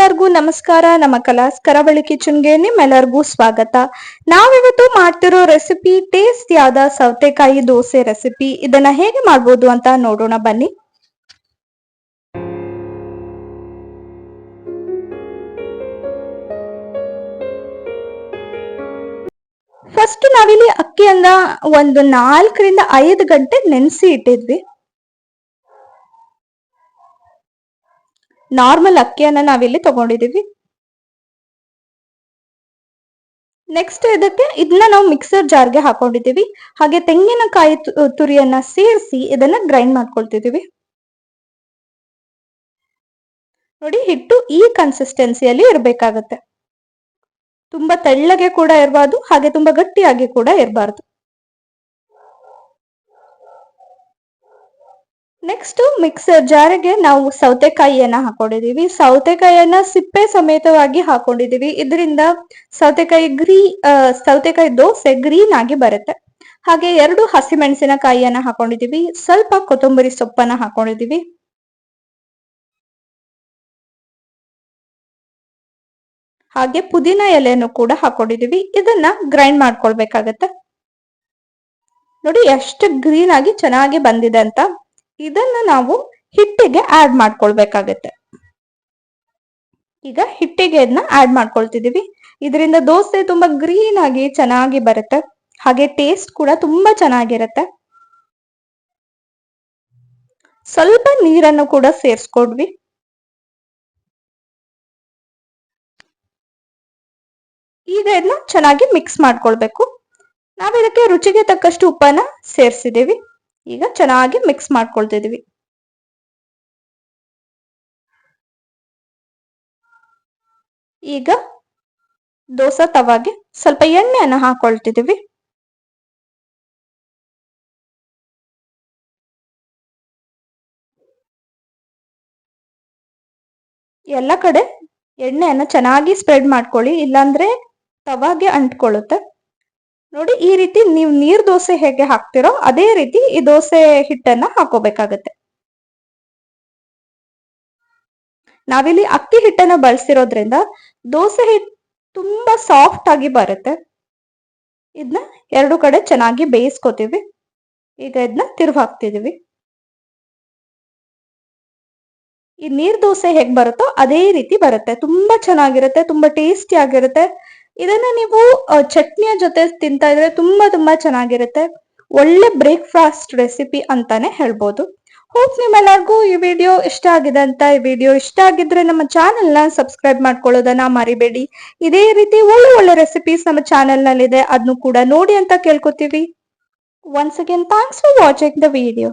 ಎಲ್ಲರಿಗೂ ನಮಸ್ಕಾರ. ನಮ್ಮ ಕಲಾಸ್ ಕರಾವಳಿ ಕಿಚನ್ಗೆ ನಿಮ್ಮೆಲ್ಲರಿಗೂ ಸ್ವಾಗತ. ನಾವಿವತ್ತು ಮಾಡ್ತಿರೋ ರೆಸಿಪಿ ಟೇಸ್ಟಿ ಆದ ಸೌತೆಕಾಯಿ ದೋಸೆ ರೆಸಿಪಿ. ಇದನ್ನ ಹೇಗೆ ಮಾಡ್ಬೋದು ಅಂತ ನೋಡೋಣ ಬನ್ನಿ. ಫಸ್ಟ್ ನಾವಿಲ್ಲಿ ಅಕ್ಕಿಯನ್ನ ಒಂದು 4 ರಿಂದ 5 ಗಂಟೆ ನೆನೆಸಿ ಇಟ್ಟಿದ್ವಿ. ನಾರ್ಮಲ್ ಅಕ್ಕಿಯನ್ನ ನಾವಿಲ್ಲಿ ತಗೊಂಡಿದೀವಿ. ನೆಕ್ಸ್ಟ್ ಇದನ್ನ ನಾವು ಮಿಕ್ಸರ್ ಜಾರ್ಗೆ ಹಾಕೊಂಡಿದೀವಿ. ಹಾಗೆ ತೆಂಗಿನಕಾಯಿ ತುರಿಯನ್ನ ಸೇರಿಸಿ ಇದನ್ನ ಗ್ರೈಂಡ್ ಮಾಡ್ಕೊಳ್ತಿದೀವಿ. ನೋಡಿ, ಹಿಟ್ಟು ಈ ಕನ್ಸಿಸ್ಟೆನ್ಸಿಯಲ್ಲಿ ಇರಬೇಕಾಗತ್ತೆ. ತುಂಬಾ ತೆಳ್ಳಗೆ ಕೂಡ ಇರಬಾರ್ದು, ಹಾಗೆ ತುಂಬಾ ಗಟ್ಟಿಯಾಗಿ ಕೂಡ ಇರಬಾರ್ದು. ನೆಕ್ಸ್ಟ್ ಮಿಕ್ಸರ್ ಜಾರಿಗೆ ನಾವು ಸೌತೆಕಾಯಿಯನ್ನ ಹಾಕೊಂಡಿದೀವಿ. ಸೌತೆಕಾಯಿಯನ್ನ ಸಿಪ್ಪೆ ಸಮೇತವಾಗಿ ಹಾಕೊಂಡಿದೀವಿ. ಇದರಿಂದ ಸೌತೆಕಾಯಿ ದೋಸೆ ಗ್ರೀನ್ ಆಗಿ ಬರುತ್ತೆ. ಹಾಗೆ 2 ಹಸಿಮೆಣಸಿನಕಾಯಿಯನ್ನ ಹಾಕೊಂಡಿದೀವಿ. ಸ್ವಲ್ಪ ಕೊತ್ತಂಬರಿ ಸೊಪ್ಪನ್ನ ಹಾಕೊಂಡಿದೀವಿ. ಹಾಗೆ ಪುದೀನ ಎಲೆಯನ್ನು ಕೂಡ ಹಾಕೊಂಡಿದೀವಿ. ಇದನ್ನ ಗ್ರೈಂಡ್ ಮಾಡ್ಕೊಳ್ಬೇಕಾಗತ್ತೆ. ನೋಡಿ ಎಷ್ಟು ಗ್ರೀನ್ ಆಗಿ ಚೆನ್ನಾಗಿ ಬಂದಿದೆ ಅಂತ. ಇದನ್ನ ನಾವು ಹಿಟ್ಟಿಗೆ ಆಡ್ ಮಾಡ್ಕೊಳ್ಬೇಕಾಗತ್ತೆ. ಈಗ ಹಿಟ್ಟಿಗೆ ಇದನ್ನ ಆಡ್ ಮಾಡ್ಕೊಳ್ತಿದೀವಿ. ಇದರಿಂದ ದೋಸೆ ತುಂಬಾ ಗ್ರೀನ್ ಆಗಿ ಚೆನ್ನಾಗಿ ಬರುತ್ತೆ. ಹಾಗೆ ಟೇಸ್ಟ್ ಕೂಡ ತುಂಬಾ ಚೆನ್ನಾಗಿರುತ್ತೆ. ಸ್ವಲ್ಪ ನೀರನ್ನು ಕೂಡ ಸೇರಿಸ್ಕೊಡ್ವಿ. ಈಗ ಇದನ್ನ ಚೆನ್ನಾಗಿ ಮಿಕ್ಸ್ ಮಾಡ್ಕೊಳ್ಬೇಕು. ನಾವಿದಕ್ಕೆ ರುಚಿಗೆ ತಕ್ಕಷ್ಟು ಉಪ್ಪನ್ನ ಸೇರಿಸಿದೀವಿ. ಈಗ ಚೆನ್ನಾಗಿ ಮಿಕ್ಸ್ ಮಾಡ್ಕೊಳ್ತಿದೀವಿ. ಈಗ ದೋಸೆ ತವಾಗೆ ಸ್ವಲ್ಪ ಎಣ್ಣೆಯನ್ನ ಹಾಕೊಳ್ತಿದೀವಿ. ಎಲ್ಲ ಕಡೆ ಎಣ್ಣೆಯನ್ನ ಚೆನ್ನಾಗಿ ಸ್ಪ್ರೆಡ್ ಮಾಡ್ಕೊಳ್ಳಿ, ಇಲ್ಲಾಂದ್ರೆ ತವಾಗೆ ಅಂಟ್ಕೊಳ್ಳುತ್ತೆ. ನೋಡಿ, ಈ ರೀತಿ ನೀವು ನೀರ್ ದೋಸೆ ಹೇಗೆ ಹಾಕ್ತಿರೋ ಅದೇ ರೀತಿ ಈ ದೋಸೆ ಹಿಟ್ಟನ್ನ ಹಾಕೋಬೇಕಾಗತ್ತೆ. ನಾವಿಲ್ಲಿ ಅಕ್ಕಿ ಹಿಟ್ಟನ್ನ ಬಳಸಿರೋದ್ರಿಂದ ದೋಸೆ ಹಿಟ್ಟು ತುಂಬಾ ಸಾಫ್ಟ್ ಆಗಿ ಬರುತ್ತೆ. ಇದನ್ನ 2 ಕಡೆ ಚೆನ್ನಾಗಿ ಬೇಯಿಸ್ಕೊತೀವಿ. ಈಗ ಇದನ್ನ ತಿರುಗಿ ಹಾಕ್ತಿದೀವಿ. ಈ ನೀರ್ ದೋಸೆ ಹೇಗ್ ಬರುತ್ತೋ ಅದೇ ರೀತಿ ಬರುತ್ತೆ. ತುಂಬಾ ಚೆನ್ನಾಗಿರುತ್ತೆ, ತುಂಬಾ ಟೇಸ್ಟಿ ಆಗಿರುತ್ತೆ. ಇದನ್ನ ನೀವು ಚಟ್ನಿಯ ಜೊತೆ ತಿಂತಾ ಇದ್ರೆ ತುಂಬಾ ಚೆನ್ನಾಗಿರುತ್ತೆ. ಒಳ್ಳೆ ಬ್ರೇಕ್ಫಾಸ್ಟ್ ರೆಸಿಪಿ ಅಂತಾನೆ ಹೇಳ್ಬೋದು. ಹೋಪ್ ನಿಮ್ಮೆಲ್ಲರಿಗೂ ಈ ವಿಡಿಯೋ ಇಷ್ಟ ಆಗಿದೆ ಅಂತ. ಈ ವಿಡಿಯೋ ಇಷ್ಟ ಆಗಿದ್ರೆ ನಮ್ಮ ಚಾನೆಲ್ ನ ಸಬ್ಸ್ಕ್ರೈಬ್ ಮಾಡ್ಕೊಳ್ಳೋದನ್ನ ಮರಿಬೇಡಿ. ಇದೇ ರೀತಿ ಒಳ್ಳೆ ರೆಸಿಪೀಸ್ ನಮ್ಮ ಚಾನೆಲ್ ನಲ್ಲಿ ಇದೆ, ಅದನ್ನು ಕೂಡ ನೋಡಿ ಅಂತ ಕೇಳ್ಕೊತೀವಿ. Once again thanks for watching the video.